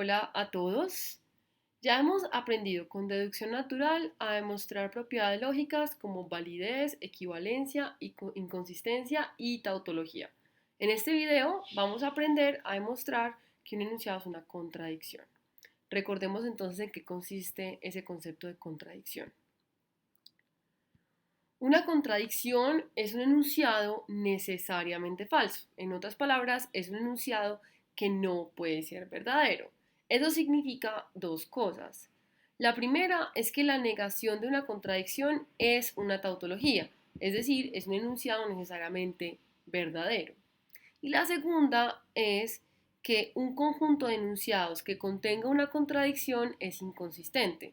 Hola a todos. Ya hemos aprendido con deducción natural a demostrar propiedades lógicas como validez, equivalencia, inconsistencia y tautología. En este video vamos a aprender a demostrar que un enunciado es una contradicción. Recordemos entonces en qué consiste ese concepto de contradicción. Una contradicción es un enunciado necesariamente falso. En otras palabras, es un enunciado que no puede ser verdadero. Eso significa dos cosas. La primera es que la negación de una contradicción es una tautología, es decir, es un enunciado necesariamente verdadero. Y la segunda es que un conjunto de enunciados que contenga una contradicción es inconsistente.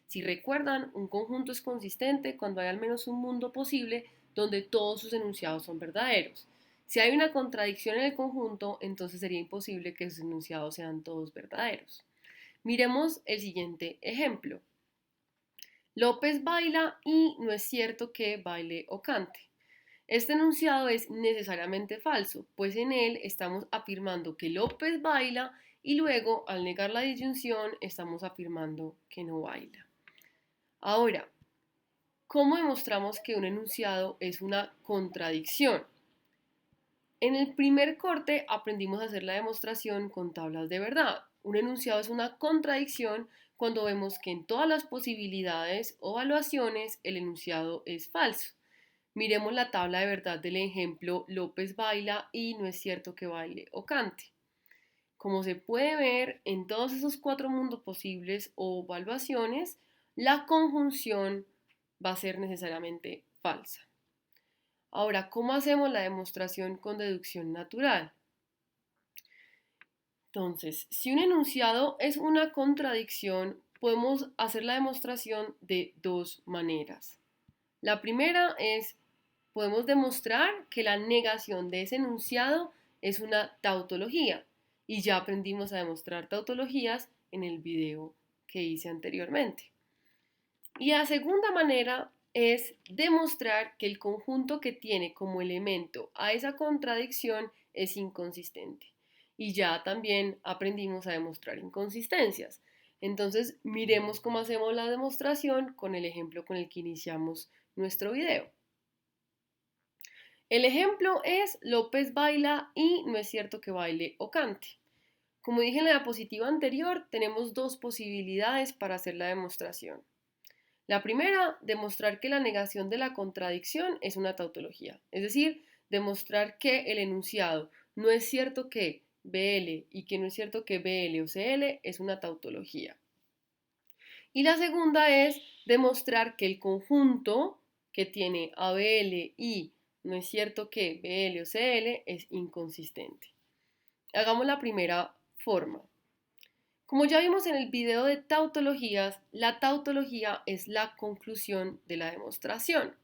Si recuerdan, un conjunto es consistente cuando hay al menos un mundo posible donde todos sus enunciados son verdaderos. Si hay una contradicción en el conjunto, entonces sería imposible que sus enunciados sean todos verdaderos. Miremos el siguiente ejemplo. López baila y no es cierto que baile o cante. Este enunciado es necesariamente falso, pues en él estamos afirmando que López baila y luego, al negar la disyunción, estamos afirmando que no baila. Ahora, ¿cómo demostramos que un enunciado es una contradicción? En el primer corte aprendimos a hacer la demostración con tablas de verdad. Un enunciado es una contradicción cuando vemos que en todas las posibilidades o evaluaciones el enunciado es falso. Miremos la tabla de verdad del ejemplo López baila y no es cierto que baile o cante. Como se puede ver, en todos esos cuatro mundos posibles o evaluaciones, la conjunción va a ser necesariamente falsa. Ahora, ¿cómo hacemos la demostración con deducción natural? Entonces, si un enunciado es una contradicción, podemos hacer la demostración de dos maneras. La primera es, podemos demostrar que la negación de ese enunciado es una tautología. Y ya aprendimos a demostrar tautologías en el video que hice anteriormente. Y la segunda manera es demostrar que el conjunto que tiene como elemento a esa contradicción es inconsistente. Y ya también aprendimos a demostrar inconsistencias. Entonces, miremos cómo hacemos la demostración con el ejemplo con el que iniciamos nuestro video. El ejemplo es López baila y no es cierto que baile o cante. Como dije en la diapositiva anterior, tenemos dos posibilidades para hacer la demostración. La primera, demostrar que la negación de la contradicción es una tautología, es decir, demostrar que el enunciado no es cierto que BL y que no es cierto que BL o CL es una tautología. Y la segunda es demostrar que el conjunto que tiene ABL y no es cierto que BL o CL es inconsistente. Hagamos la primera forma. Como ya vimos en el video de tautologías, la tautología es la conclusión de la demostración.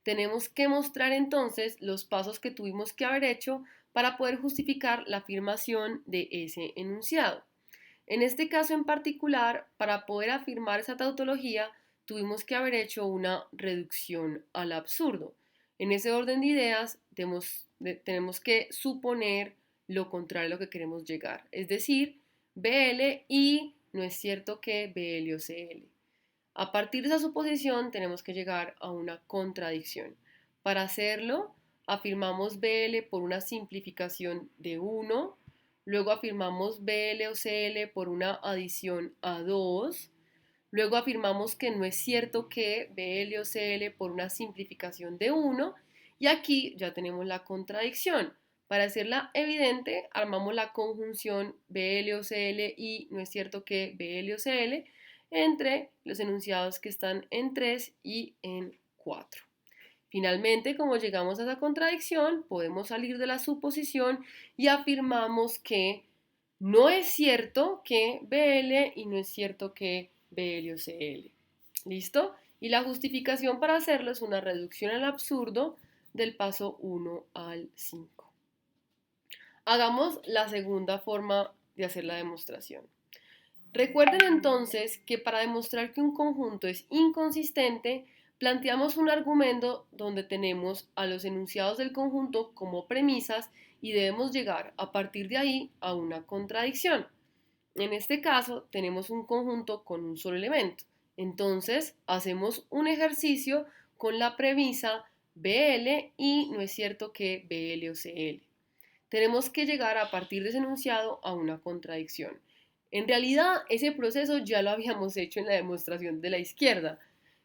Tenemos que mostrar entonces los pasos que tuvimos que haber hecho para poder justificar la afirmación de ese enunciado. En este caso en particular, para poder afirmar esa tautología, tuvimos que haber hecho una reducción al absurdo. En ese orden de ideas, tenemos que suponer lo contrario a lo que queremos llegar, es decir, BL y no es cierto que BL o CL. A partir de esa suposición tenemos que llegar a una contradicción. Para hacerlo, afirmamos BL por una simplificación de 1, luego afirmamos BL o CL por una adición a 2, luego afirmamos que no es cierto que BL o CL por una simplificación de 1 y aquí ya tenemos la contradicción. Para hacerla evidente, armamos la conjunción BL o CL y no es cierto que BL o CL entre los enunciados que están en 3 y en 4. Finalmente, como llegamos a esa contradicción, podemos salir de la suposición y afirmamos que no es cierto que BL y no es cierto que BL o CL. ¿Listo? Y la justificación para hacerlo es una reducción al absurdo del paso 1 al 5. Hagamos la segunda forma de hacer la demostración. Recuerden entonces que para demostrar que un conjunto es inconsistente, planteamos un argumento donde tenemos a los enunciados del conjunto como premisas y debemos llegar a partir de ahí a una contradicción. En este caso tenemos un conjunto con un solo elemento. Entonces hacemos un ejercicio con la premisa BL y no es cierto que BL o CL. Tenemos que llegar a partir de ese enunciado a una contradicción. En realidad, ese proceso ya lo habíamos hecho en la demostración de la izquierda.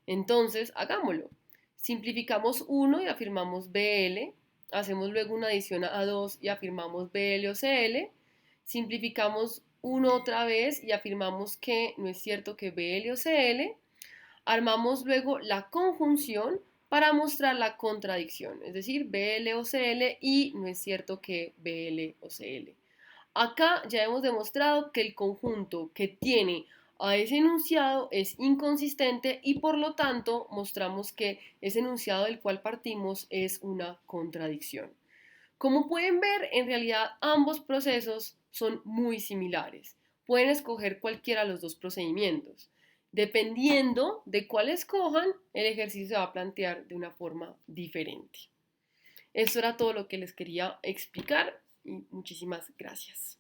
Entonces, hagámoslo. Simplificamos 1 y afirmamos BL. Hacemos luego una adición a 2 y afirmamos BL o CL. Simplificamos 1 otra vez y afirmamos que no es cierto que BL o CL. Armamos luego la conjunción para mostrar la contradicción, es decir, BL o CL y no es cierto que BL o CL. Acá ya hemos demostrado que el conjunto que tiene a ese enunciado es inconsistente y por lo tanto mostramos que ese enunciado del cual partimos es una contradicción. Como pueden ver, en realidad ambos procesos son muy similares. Pueden escoger cualquiera de los dos procedimientos. Dependiendo de cuál escojan, el ejercicio se va a plantear de una forma diferente. Eso era todo lo que les quería explicar y muchísimas gracias.